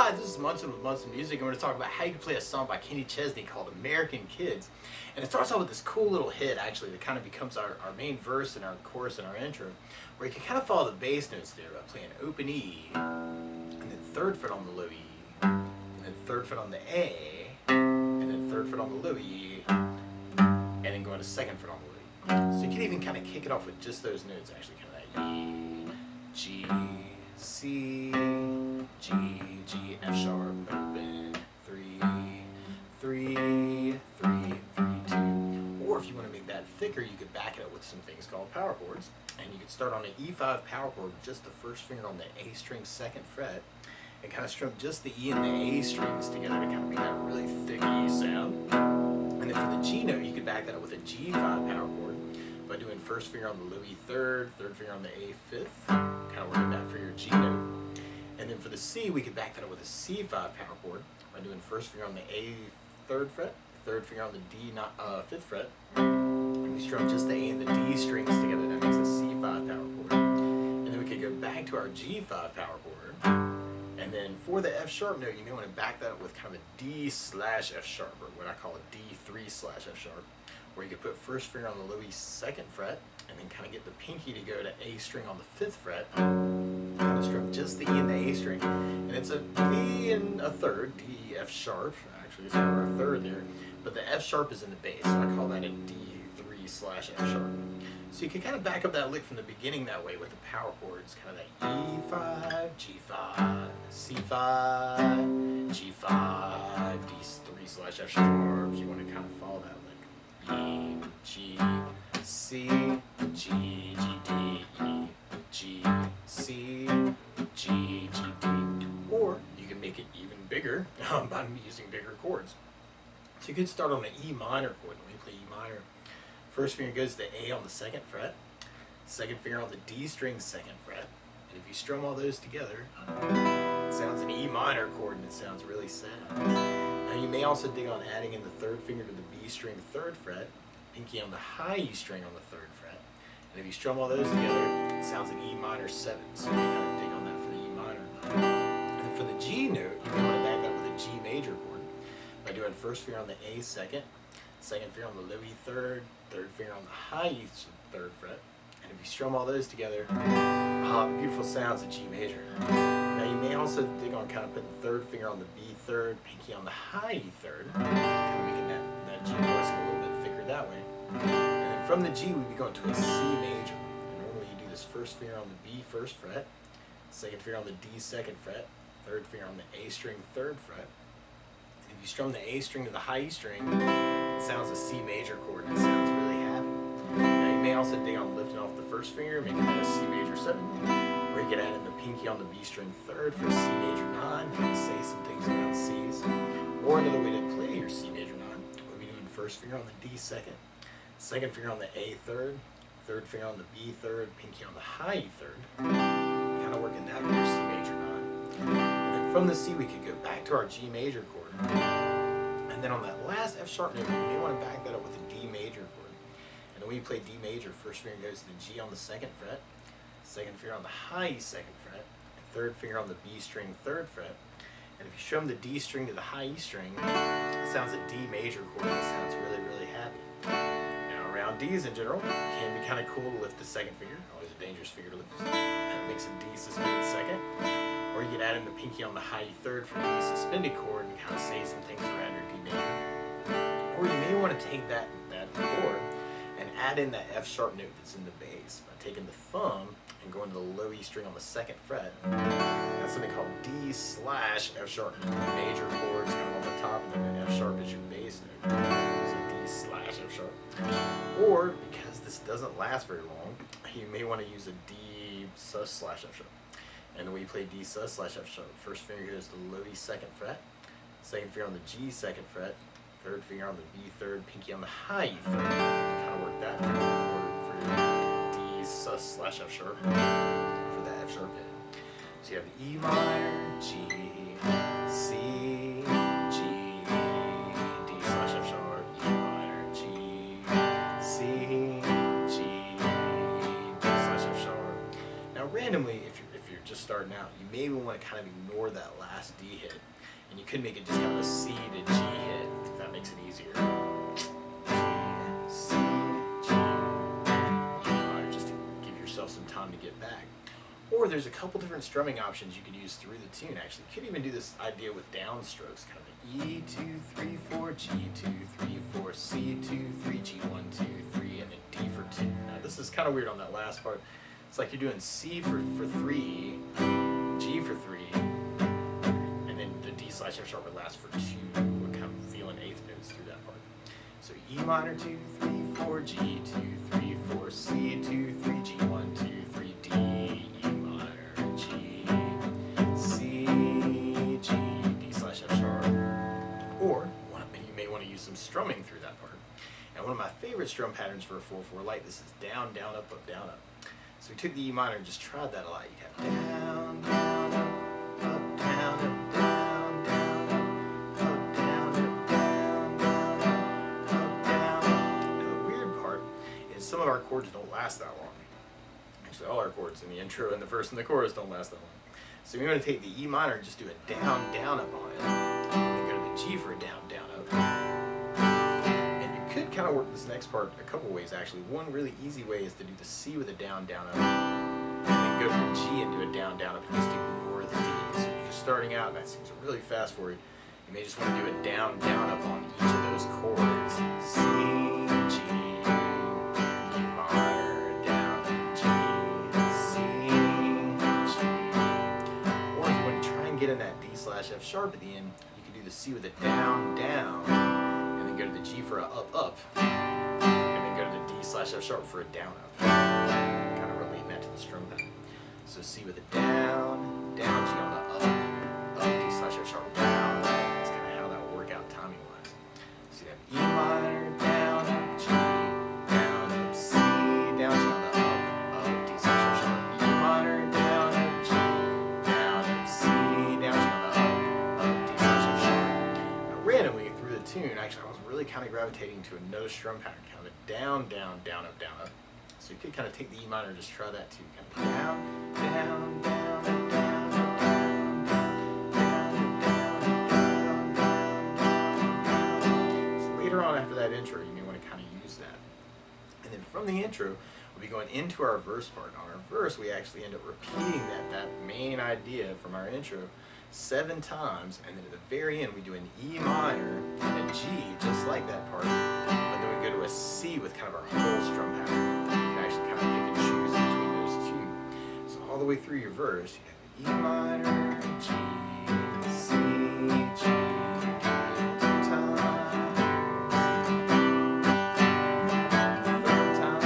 Hi, this is Munson with Munson Music. I'm going to talk about how you can play a song by Kenny Chesney called American Kids. And it starts off with this cool little hit, actually, that kind of becomes our main verse and our chorus and our intro, where you can kind of follow the bass notes there by playing open E, and then third fret on the low E, and then third fret on the A, and then third fret on the low E, and then going to second fret on the low E. So you can even kind of kick it off with just those notes, actually, kind of that E, G, C, G, G, F sharp, open, 3, 3, 3, 3, 2. Or if you want to make that thicker, you could back it up with some things called power chords. And you could start on an E5 power chord with just the first finger on the A string, second fret, and kind of strum just the E and the A strings together to kind of make that really thick E sound. And then for the G note, you could back that up with a G5 power chord by doing first finger on the low E third, third finger on the A fifth, kind of working that for your G note. And then for the C, we could back that up with a C5 power chord by doing first finger on the A third fret, third finger on the D fifth fret, and we strum just the A and the D strings together. That makes a C5 power chord. And then we could go back to our G5 power chord. And then for the F sharp note, you may want to back that up with kind of a D/F sharp, or what I call a D3/F sharp, where you could put first finger on the low E second fret, and then kind of get the pinky to go to A string on the fifth fret, kind of strum just the E and the A string, and it's a D and a third, D, F sharp, actually it's kind of our third there, but the F sharp is in the bass, so I call that a D3/F sharp. So you can kind of back up that lick from the beginning that way with the power chords, kind of that E5, G5, C5, G5, D3/F sharp, if you want to kind of follow that lick. E, G, C, G, G, D, E, G, C, G, G, D. Or you can make it even bigger by using bigger chords. So you could start on an E minor chord. When you play E minor, first finger goes to the A on the second fret, second finger on the D string second fret, and if you strum all those together, it sounds an E minor chord and it sounds really sad. Now you may also dig on adding in the third finger to the B string third fret, pinky on the high E string on the third fret, and if you strum all those together, it sounds an E minor 7, so you kind of dig on that for the E minor. And then for the G note, you may want to back that with a G major chord by doing first finger on the A second, second finger on the low E third, third finger on the high E third fret, and if you strum all those together, the beautiful sounds of G major. Now you may also dig on kind of putting the third finger on the B third, pinky on the high E third, kind of making that G voice a little bit thicker that way. And then from the G, we'd be going to a C major. And normally you do this first finger on the B first fret, second finger on the D second fret, third finger on the A string third fret. And if you strum the A string to the high E string, it sounds a C major chord and it sounds really happy. Now you may also dig on lifting off the first finger, making that a C major 7. Or you could add in the pinky on the B string third for a C major 9, kind of say some things about C's. Or another way to play your C major 9 would be doing first finger on the D second, second finger on the A third, third finger on the B third, pinky on the high E third, kind of working that for your C major 9. And then from the C we could go back to our G major chord. And then on that last F sharp note, you may want to back that up with a D major chord. And then when you play D major, first finger goes to the G on the second fret, second finger on the high E second fret, third finger on the B string third fret, and if you strum the D string to the high E string, it sounds a D major chord and it sounds really, really happy. Now around Ds in general, it can be kind of cool to lift the second finger, always a dangerous finger to lift, that makes a D suspended second, or you could add in the pinky on the high E third for a D suspended chord and kind of say some things around your D major. Or you may want to take that chord and add in that F sharp note that's in the bass by taking the thumb and going to the low E string on the second fret. That's something called D/F sharp. The major chords kind of on the top, and then the F sharp is your bass note. So D/F sharp. Or, because this doesn't last very long, you may want to use a D/F sharp. And when you play D/F sharp, first finger goes to the low E second fret, second finger on the G second fret, third finger on the B third, pinky on the high E third. Kind of work that for your D/F sharp for that F sharp hit. So you have E minor, G, C, G, D/F sharp, E minor, G, C, G, D/F sharp. Now randomly, if you're just starting out, you maybe want to kind of ignore that last D hit, and you could make it just kind of a C to G hit, if that makes it easier. C, G, E minor, just to give yourself some time to get back. Or there's a couple different strumming options you could use through the tune, actually. You could even do this idea with downstrokes, kind of an E, 2, 3, 4, G, 2, 3, 4, C, 2, 3, G, 1, 2, 3, and then D for 2. Now this is kind of weird on that last part. It's like you're doing C for 3, G for 3, and then the D slash F sharp would last for 2. We're kind of feeling eighth notes through that part. So E minor 2, 3, 4, G, 2, 3, 4, C, 2, 3, G, 1, 2, 3, D, E minor, G, C, G, D slash F sharp. Or you may want to use some strumming through that part. And one of my favorite strum patterns for a 4/4 light, this is down, down, up, down, up. So we took the E minor and just tried that a lot. You'd have down, down, up, down, up, down, down, up, down, up, down, down, up, down. And the weird part is some of our chords don't last that long. Actually, all our chords in the intro and the verse and the chorus don't last that long. So we want to take the E minor and just do a down, down, up on it. And then go to the G for a down, down, up. Could kind of work this next part a couple ways, actually. One really easy way is to do the C with a down, down, up, and then go to the G and do a down, down, up, and just ignore the D. So if you're starting out and that seems really fast for you, you may just want to do a down, down, up on each of those chords. C, G, E minor, down, G, C, G. Or if you want to try and get in that D slash F sharp at the end, you can do the C with a down, down, go to the G for a up, up, and then go to the D slash F sharp for a down, up. Kind of relating that to the strum pattern. So C with a down, down, G on the up, D slash F sharp, down. That's kind of how that will work out timing wise. So you have E minor, down, up, G, down, up, C, down, G on the up, D slash F sharp, E minor, down, up, G, down, up, C, down, G on the D slash F sharp. Now randomly through the tune, actually I was really kind of gravitating to another strum pattern, kind of a down, down, down, up, down, up. So you could kind of take the E minor and just try that too. Kind of down, down, down, up, down, up, down, down, down, down, down, down. So later on after that intro, you may want to kind of use that. And then from the intro, we'll be going into our verse part. On our verse, we actually end up repeating that main idea from our intro 7 times, and then at the very end we do an E minor and a G, just like that part, but then we go to a C with kind of our whole strum pattern. You can actually kind of pick and choose between those two. So all the way through your verse, you have E minor, G, C, G, D, 2 times, 3rd time, 4th time,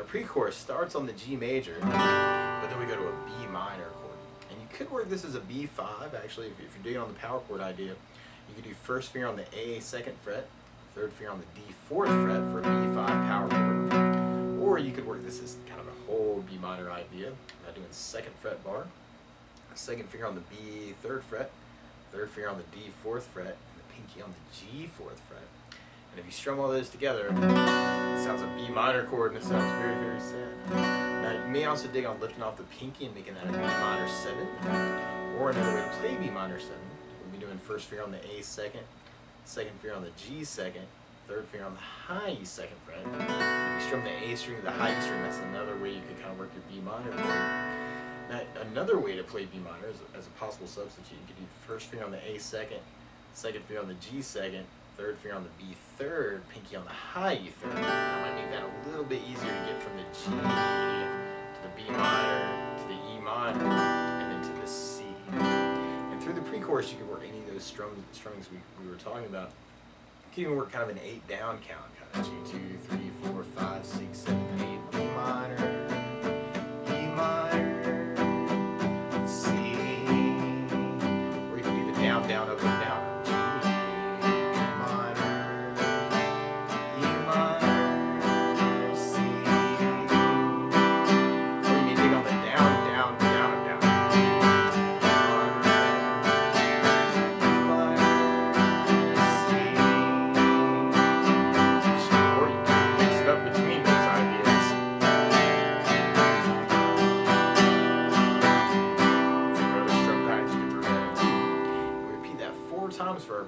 pre-chorus starts on the G major, but then we go to a B minor chord. And you could work this as a B5, actually, if you're digging on the power chord idea. You could do first finger on the A 2nd fret, 3rd finger on the D 4th fret for a B5 power chord. Or you could work this as kind of a whole B minor idea by doing 2nd fret bar, 2nd finger on the B 3rd fret, 3rd finger on the D 4th fret, and the pinky on the G 4th fret. And if you strum all those together, it sounds a B minor chord, and it sounds very, very sad. Now, you may also dig on lifting off the pinky and making that a B minor 7. Or another way to play B minor 7 would be doing first finger on the A 2nd, 2nd finger on the G 2nd, 3rd finger on the high E 2nd fret. If you strum the A string to the high E string, that's another way you could kind of work your B minor chord. Now, another way to play B minor as a possible substitute, you could do first finger on the A 2nd, 2nd finger on the G 2nd, 3rd finger on the B 3rd, pinky on the high E 3rd. That might make that a little bit easier to get from the G to the B minor, to the E minor, and then to the C. And through the pre-chorus, you can work any of those strummings we were talking about. You can even work kind of an 8 down count, kind of G 2, 3, 4, 5, 6, 7, 8, B minor, E minor, C. Or you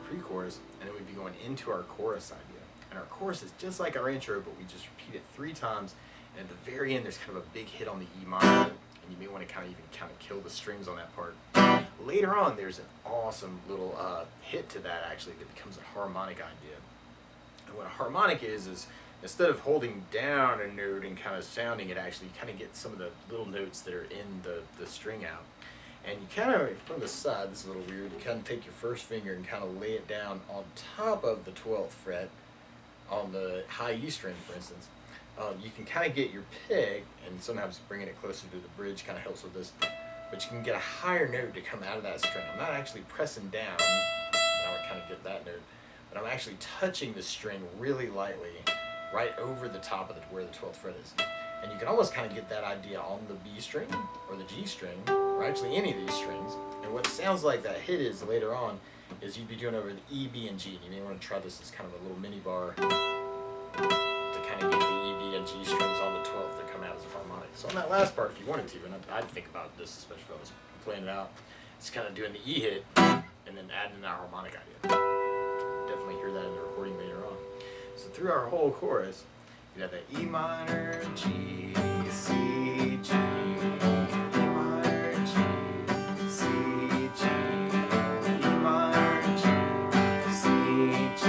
pre-chorus, and then we'd be going into our chorus idea. And our chorus is just like our intro, but we just repeat it 3 times. And at the very end, there's kind of a big hit on the E minor, and you may want to kind of kill the strings on that part. Later on, there's an awesome little hit to that actually that becomes a harmonic idea. And what a harmonic is instead of holding down a note and kind of sounding it, actually you kind of get some of the little notes that are in the string out. And you kind of, from the side, this is a little weird, you kind of take your first finger and kind of lay it down on top of the 12th fret on the high E string, for instance. You can kind of get your pick, and sometimes bringing it closer to the bridge kind of helps with this, but you can get a higher note to come out of that string. I'm not actually pressing down, now I kind of get that note, but I'm actually touching the string really lightly right over the top of where the 12th fret is. And you can almost kind of get that idea on the B string or the G string, or actually any of these strings. And what sounds like that hit is later on is you'd be doing over the E, B, and G. And you may want to try this as kind of a little mini bar to kind of get the E, B, and G strings on the 12th that come out as a harmonic. So on that last part, if you wanted to, and I'd think about this, especially if I was playing it out, it's kind of doing the E hit and then adding that harmonic idea. Definitely hear that in the recording later on. So through our whole chorus, you have that E minor, G, C, G, E minor, G, C, G, E minor, G, C, G,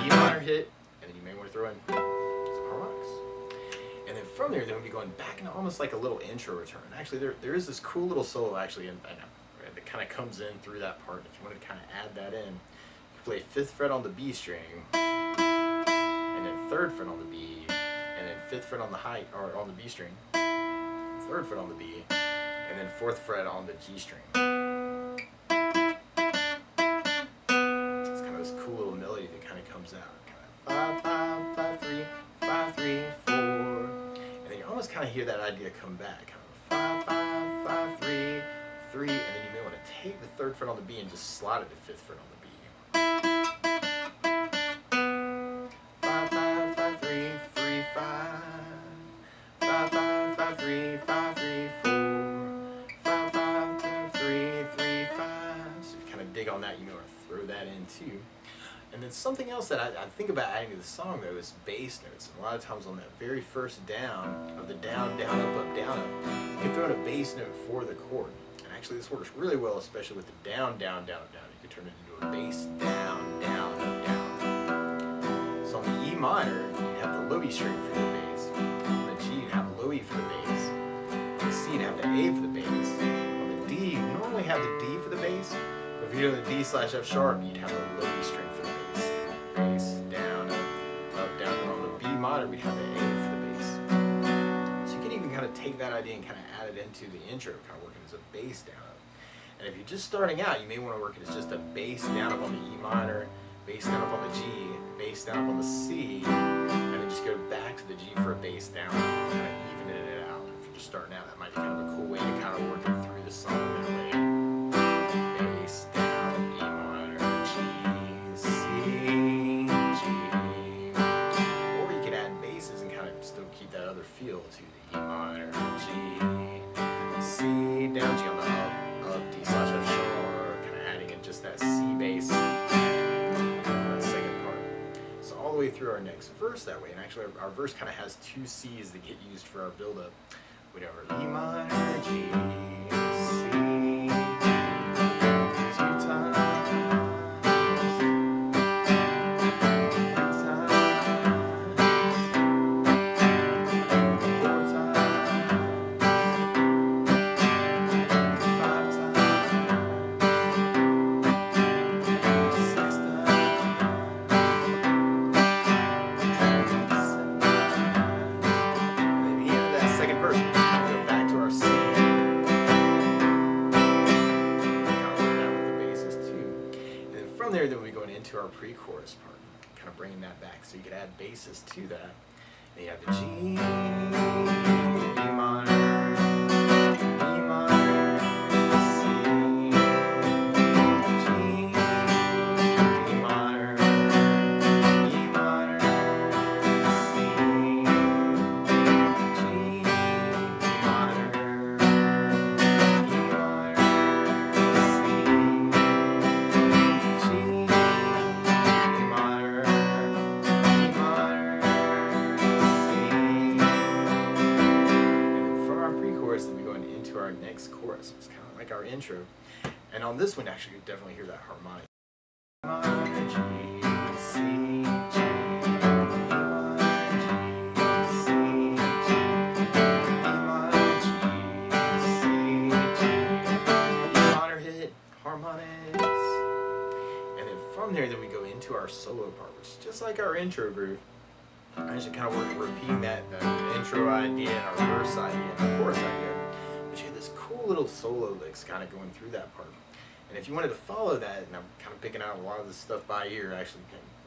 E minor hit, and then you may want to throw in some harmonics. And then from there, we'll be going back into almost like a little intro return. Actually, there is this cool little solo actually, that kind of comes in through that part. If you wanted to kind of add that in, you play 5th fret on the B string, and then 3rd fret on the B, and then 5th fret on the or on the B string, 3rd fret on the B, and then 4th fret on the G string. It's kind of this cool little melody that kind of comes out. Kind of 5, 5, 5, 3, 5, 3, 4, and then you almost kind of hear that idea come back. Kind of 5, 5, 5, 3, 3, and then you may want to take the 3rd fret on the B and just slide it to 5th fret on the B. 5, 5, 5, 3, 3, 5, 5, 5, 5, 3, 5, 3, 4, 5, 5, 2, 3, 3, 5. So if you kind of dig on that, you may want to throw that in too. And then something else that I think about adding to the song though is bass notes. And a lot of times on that very first down of the down, down, up, down, up, you can throw in a bass note for the chord. And actually this works really well, especially with the down, down, down, up, down. You can turn it into a bass down, down, up, down. So on the E minor, you'd have the low E string for the bass. On the G, you'd have the low E for the bass. On the C, you'd have the A for the bass. On the D, you normally have the D for the bass. But if you're doing the D/F sharp, you'd have the low E string for the bass. Bass, down, up, down. And on the B minor, we'd have the A for the bass. So you can even kind of take that idea and kind of add it into the intro, kind of working as a bass down up. And if you're just starting out, you may want to work it as just a bass down up on the E minor, bass down up on the G, bass down up on the C, and then just go back to the G for a bass down, kind of evening it out. If you're just starting out, that might be kind of a cool way to kind of work it through the song that way. Bass down, E minor, G, C, G. Or you could add basses and kind of still keep that other feel to the E minor, G, C, down, G on the up, D/F sharp, kind of adding in just that C bass. All the way through our next verse that way, and actually our verse kind of has 2 C's that get used for our build-up. We'd have our E minor, G, C, 2 times, 3 times, 4 times, 5 times, 6 times. There, then we're going into our pre-chorus part, kind of bringing that back. So you could add basses to that. And you have the G, E minor, E minor, C, G, E minor, E minor, C, G, E minor, E minor, C, G. our next chorus. It's kind of like our intro. And on this one, actually, you definitely hear that harmonic. From there, then we go into our solo part, which is just like our intro groove. I just kind of repeating that intro idea and our verse idea and our chorus idea. But you have this cool little solo licks kind of going through that part. And if you wanted to follow that, and I'm kind of picking out a lot of this stuff by ear, actually,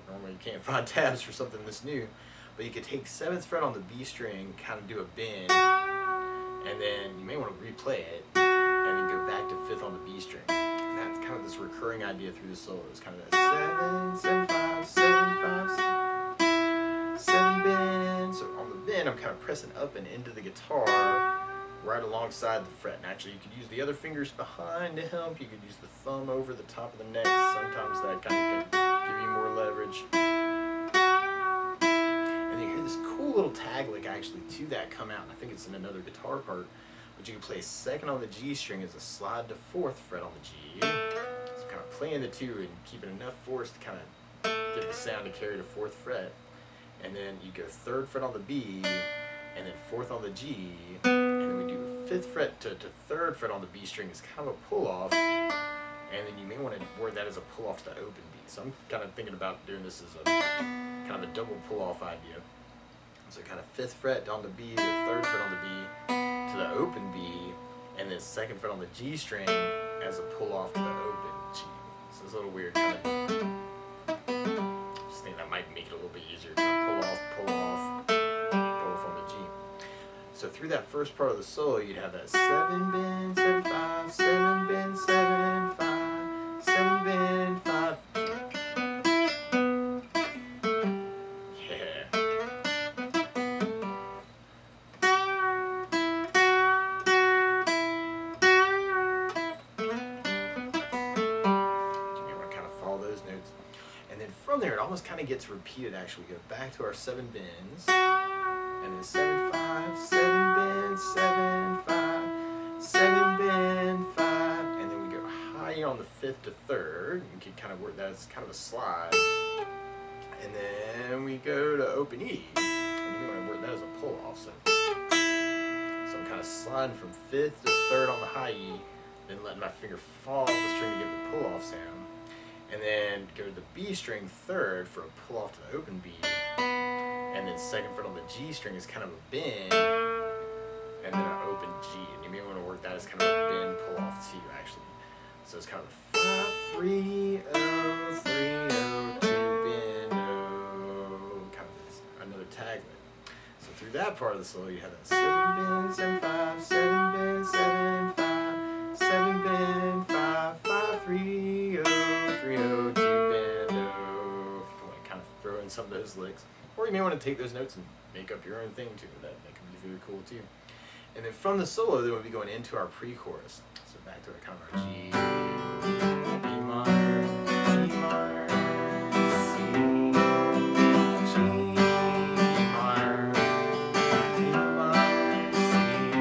normally you can't find tabs for something this new, but you could take 7th fret on the B string, kind of do a bend, and then you may want to replay it, and then go back to 5th on the B string. And that's kind of this recurring idea through the solo. It's kind of that 7, 7, 5, 7, 5, 7 bend. So on the bend, I'm kind of pressing up and into the guitar, right alongside the fret. And actually, you could use the other fingers behind to help. You could use the thumb over the top of the neck. Sometimes that kind of can give you more leverage. And then you hear this cool little tag lick actually to that come out. And I think it's in another guitar part. But you can play 2nd on the G string as a slide to 4th fret on the G. So kind of playing the 2 and keeping enough force to kind of get the sound to carry to 4th fret. And then you go 3rd fret on the B, and then 4th on the G, and then we do 5th fret to 3rd fret on the B string is kind of a pull off, and then you may want to word that as a pull off to the open B. So I'm kind of thinking about doing this as a kind of a double pull off idea. So kind of 5th fret on the B to 3rd fret on the B to the open B, and then 2nd fret on the G string as a pull off to the open G. So it's a little weird kind of. Just think that might make it a little bit easier. Kind of pull off on the G. So through that first part of the solo, you'd have that 7 bend, 7, 5, 7 bend, 7, 5, 7 bend, 5. Yeah. You want to kind of follow those notes. And then from there, it almost kind of gets repeated actually. We go back to our 7 bends. And then 7, 5, 7 bend, 7, 5, 7 bend, 5, and then we go higher on the 5th to 3rd. You can kind of work that as kind of a slide, and then we go to open E, and you want to work that as a pull off. So I'm kind of sliding from 5th to 3rd on the high E, then letting my finger fall off the string to get the pull off sound, and then go to the B string 3rd for a pull off to the open B. And then 2nd fret on the G string is kind of a bend, and then an open G. And you may want to work that as kind of a bend pull off too, actually. So it's kind of a 5, 3, 0, 3, 0, 2 bend, 0, kind of this, another tag lick. So through that part of the solo, you have that 7 bend, 7, 5, 7 bend, 7, 5, 7 bend, 5, 5, 3, 0, 3, 0, 2 bend, 0. If you want to kind of throw in some of those licks. Or you may want to take those notes and make up your own thing too. That can be really cool too. And then from the solo, then we'll be going into our pre-chorus. So back to our kind of our G, B minor, B minor, C, G, B minor, B minor, C, G,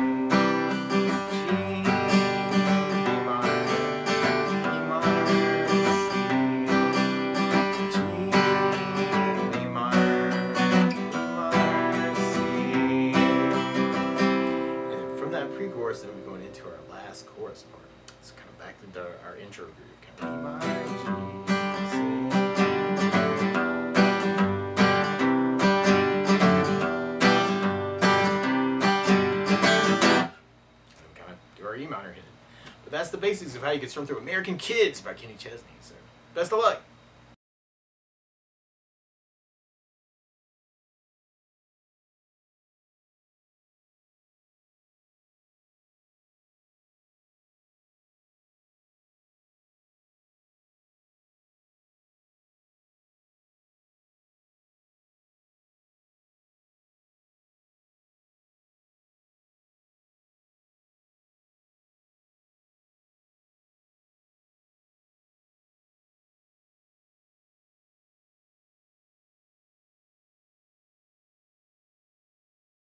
B minor, B minor, C, G, B minor. Pre-chorus, then we'll be going into our last chorus part. So kind of back into our intro groove. Kind of E minor, G, C. And we kind of do our E minor hit. But that's the basics of how you get strung through American Kids by Kenny Chesney. So best of luck.